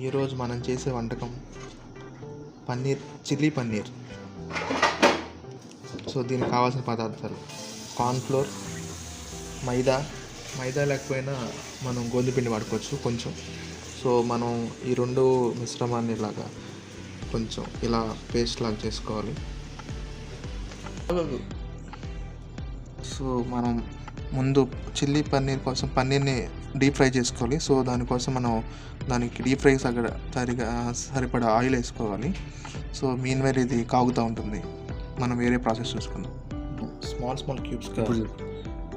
ఈరోజు మనం చేసే వంటకం చిల్లీ పన్నీర్. సో దీనికి కావాల్సిన పదార్థాలు: కార్న్ఫ్లోర్, మైదా లేకపోయినా మనం గోధుమ పిండి వాడుకోవచ్చు కొంచెం. సో మనం ఈ రెండు మిశ్రమాన్ని ఇలాగా కొంచెం ఇలా పేస్ట్ లాగా చేసుకోవాలి. సో మనం ముందు చిల్లీ పన్నీర్ కోసం పన్నీర్ని డీప్ ఫ్రై చేసుకోవాలి. సో దానికోసం మనం దానికి డీప్ ఫ్రై సరిపడా ఆయిల్ వేసుకోవాలి. సో మీన్ వైల్ ఇది కాగుతూ ఉంటుంది, మనం వేరే ప్రాసెస్ చూసుకుందాం. స్మాల్ క్యూబ్స్గా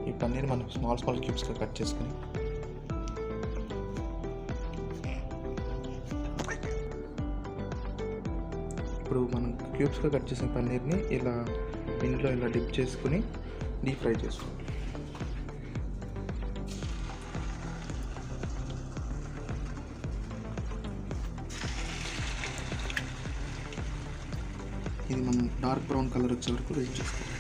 ఈ పన్నీర్ మనం స్మాల్ క్యూబ్స్గా కట్ చేసుకుని ఇప్పుడు మనం క్యూబ్స్గా కట్ చేసిన పన్నీర్ని ఇలా ఇంట్లో ఇలా డిప్ చేసుకుని డీప్ ఫ్రై చేసుకోవాలి. ఇది మనం డార్క్ బ్రౌన్ కలర్ వచ్చే వరకు వెయిట్ చేసుకోవాలి.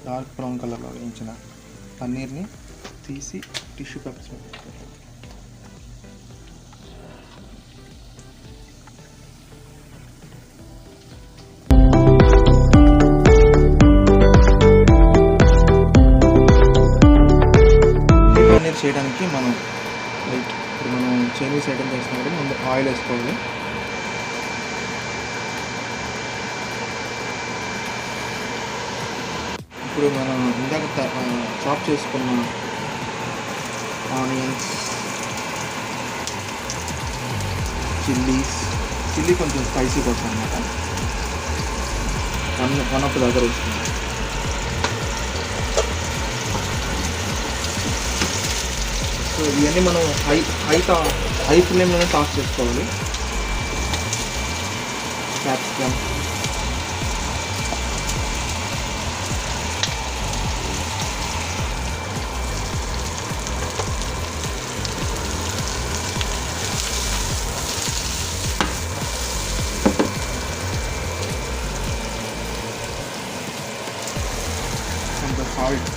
డార్క్ బ్రౌన్ కలర్లో వేయించిన పన్నీర్ని తీసి టిష్యూ పేపర్స్ మీద పన్నీర్ చేయడానికి మనం ఇప్పుడు మనం చైనీస్ ఐటమ్ చేస్తున్నప్పుడు ముందు ఆయిల్ వేసుకోవాలి. ఇప్పుడు మనం ఇందాక చాప్ చేసుకున్న ఆనియన్స్, చిల్లీ కొంచెం స్పైసీ కోసం అన్నమాట, వన్ ఆఫ్ ద దగ్గర వేసుకున్నాం. సో ఇవన్నీ మనం హై ఫ్లేమ్లోనే టాస్ చేసుకోవాలి. క్యాప్సికమ్, సాల్ట్,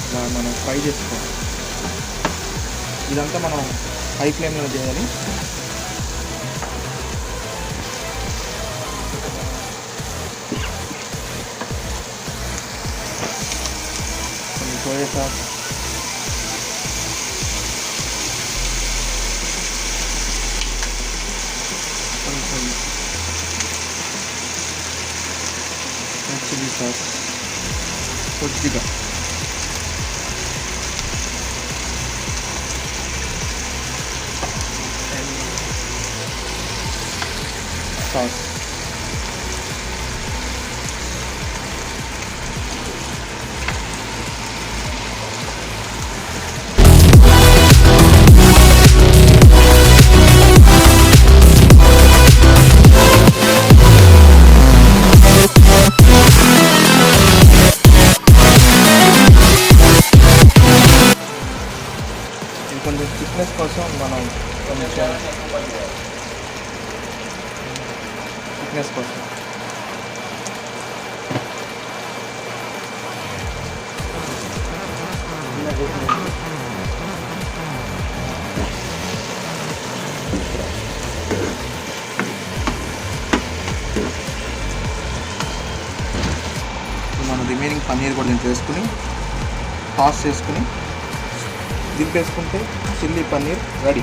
ఇలా మనం ఫ్రై చేసుకోవాలి. ఇదంతా మనం హై ఫ్లేమ్లో చేయాలి. సోయా సాస్, కొంచెం చిల్లీ సాస్, కొద్దిగా సాస్, కొంచెం థిక్నెస్ కోసం మనం థిక్నెస్ కోసం మనం రిమైనింగ్ పన్నీర్ కూడా దీంట్లో వేసుకుని టాస్ చేసుకుని దింపేసుకుంటే chilli paneer ready.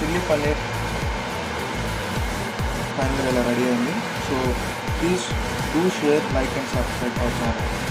Chilli paneer ఫైనల్గా ఇలా రెడీ అయింది. So please do share, like and subscribe our channel.